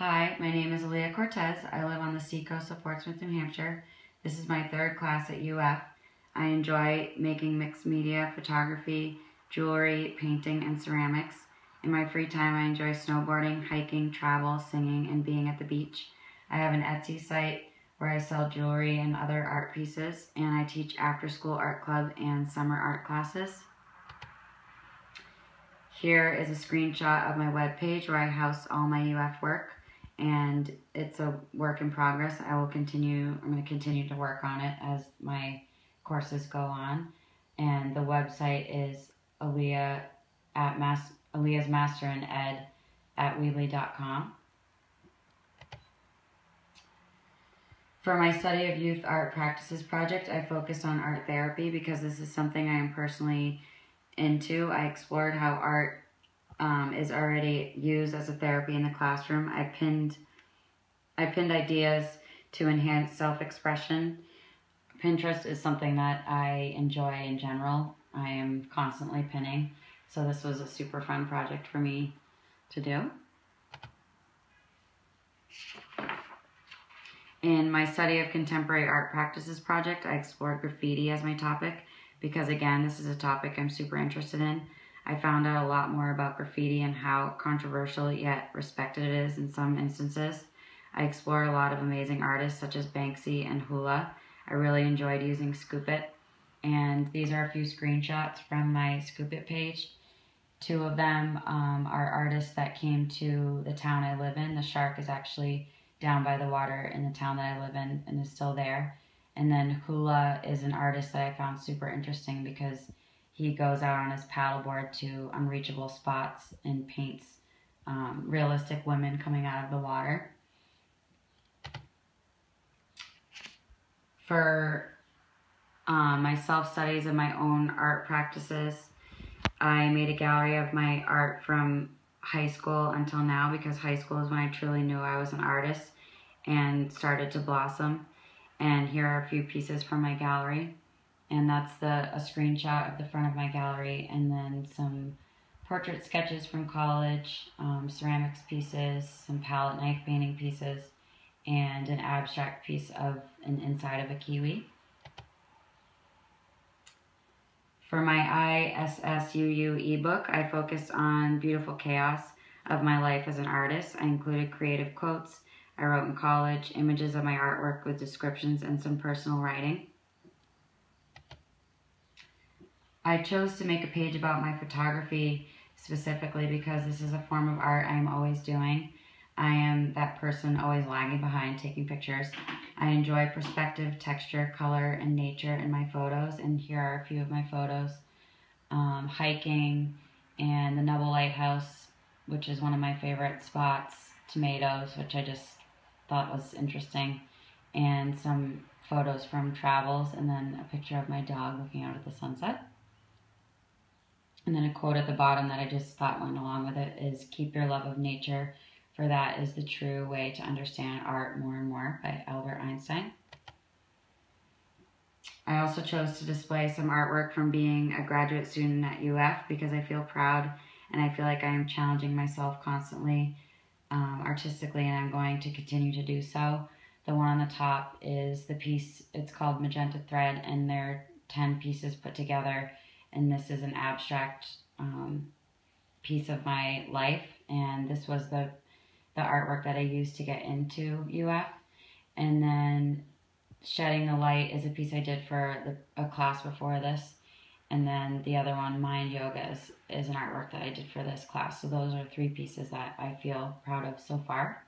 Hi, my name is Aliah Cortes. I live on the seacoast of Portsmouth, New Hampshire. This is my third class at UF. I enjoy making mixed media, photography, jewelry, painting, and ceramics. In my free time, I enjoy snowboarding, hiking, travel, singing, and being at the beach. I have an Etsy site where I sell jewelry and other art pieces, and I teach after-school art club and summer art classes. Here is a screenshot of my webpage where I house all my UF work, and it's a work in progress. I'm going to continue to work on it as my courses go on. And the website is Aliah at Aliah's Master in Ed at weebly.com. For my Study of Youth Art Practices project, I focused on art therapy because this is something I am personally into. I explored how art is already used as a therapy in the classroom. I pinned ideas to enhance self-expression. Pinterest is something that I enjoy in general. I am constantly pinning, so this was a super fun project for me to do. In my Study of Contemporary Art Practices project, I explored graffiti as my topic because, again, this is a topic I'm super interested in. I found out a lot more about graffiti and how controversial yet respected it is in some instances. I explored a lot of amazing artists such as Banksy and Hula. I really enjoyed using Scoop It, and these are a few screenshots from my Scoop It page. Two of them are artists that came to the town I live in. The shark is actually down by the water in the town that I live in and is still there. And then Hula is an artist that I found super interesting because he goes out on his paddleboard to unreachable spots and paints realistic women coming out of the water. For my self-studies and my own art practices, I made a gallery of my art from high school until now because high school is when I truly knew I was an artist and started to blossom. And here are a few pieces from my gallery. And that's a screenshot of the front of my gallery, and then some portrait sketches from college, ceramics pieces, some palette knife painting pieces, and an abstract piece of an inside of a kiwi. For my ISSUU ebook, I focused on beautiful chaos of my life as an artist. I included creative quotes I wrote in college, images of my artwork with descriptions, and some personal writing. I chose to make a page about my photography specifically because this is a form of art I am always doing. I am that person always lagging behind taking pictures. I enjoy perspective, texture, color, and nature in my photos, and here are a few of my photos. Hiking and the Nubble Lighthouse, which is one of my favorite spots. Tomatoes, which I just thought was interesting, and some photos from travels, and then a picture of my dog looking out at the sunset. And then a quote at the bottom that I just thought went along with it is, "Keep your love of nature, for that is the true way to understand art more and more," by Albert Einstein. I also chose to display some artwork from being a graduate student at UF because I feel proud and I feel like I am challenging myself constantly artistically, and I'm going to continue to do so. The one on the top is the piece, it's called Magenta Thread, and there are 10 pieces put together, and this is an abstract piece of my life, and this was the artwork that I used to get into UF. And then Shedding the Light is a piece I did for a class before this, and then the other one, Mind Yoga, is an artwork that I did for this class. So those are 3 pieces that I feel proud of so far.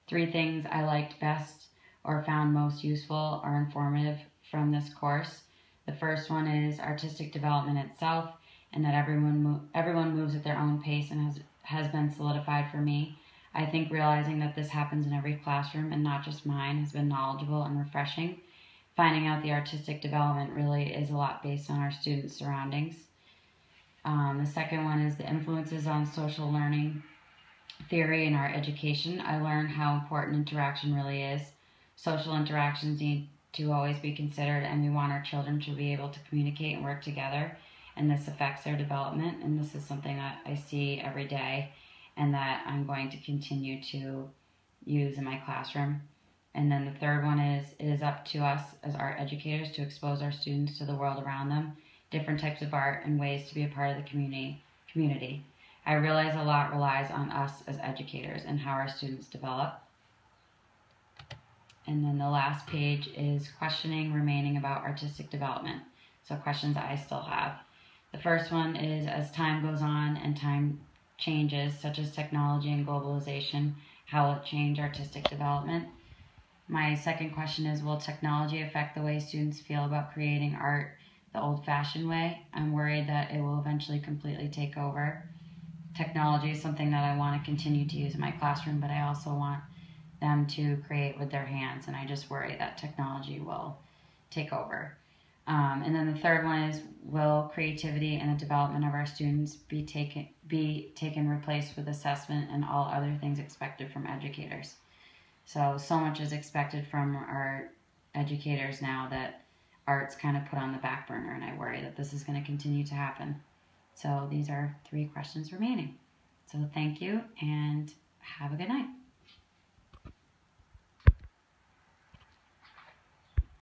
3 things I liked best or found most useful or informative from this course. The first one is artistic development itself, and that everyone moves at their own pace, and has been solidified for me. I think realizing that this happens in every classroom and not just mine has been knowledgeable and refreshing. Finding out the artistic development really is a lot based on our students' surroundings. The second one is the influences on social learning theory in our education. I learned how important interaction really is. Social interactions need to always be considered, and we want our children to be able to communicate and work together, and this affects their development, and this is something that I see every day. and that I'm going to continue to use in my classroom. And then the third one is, it is up to us as art educators to expose our students to the world around them, different types of art, and ways to be a part of the community. I realize a lot relies on us as educators and how our students develop. And then the last page is questioning remaining about artistic development. So questions I still have. The first one is, as time goes on and time changes, such as technology and globalization, how will it change artistic development? My second question is, will technology affect the way students feel about creating art the old-fashioned way? I'm worried that it will eventually completely take over. Technology is something that I want to continue to use in my classroom, but I also want them to create with their hands, and I just worry that technology will take over. And then the third one is, will creativity and the development of our students be taken replaced with assessment and all other things expected from educators? So much is expected from our educators now that art's kind of put on the back burner, and I worry that this is going to continue to happen. So these are 3 questions remaining. So thank you, and have a good night.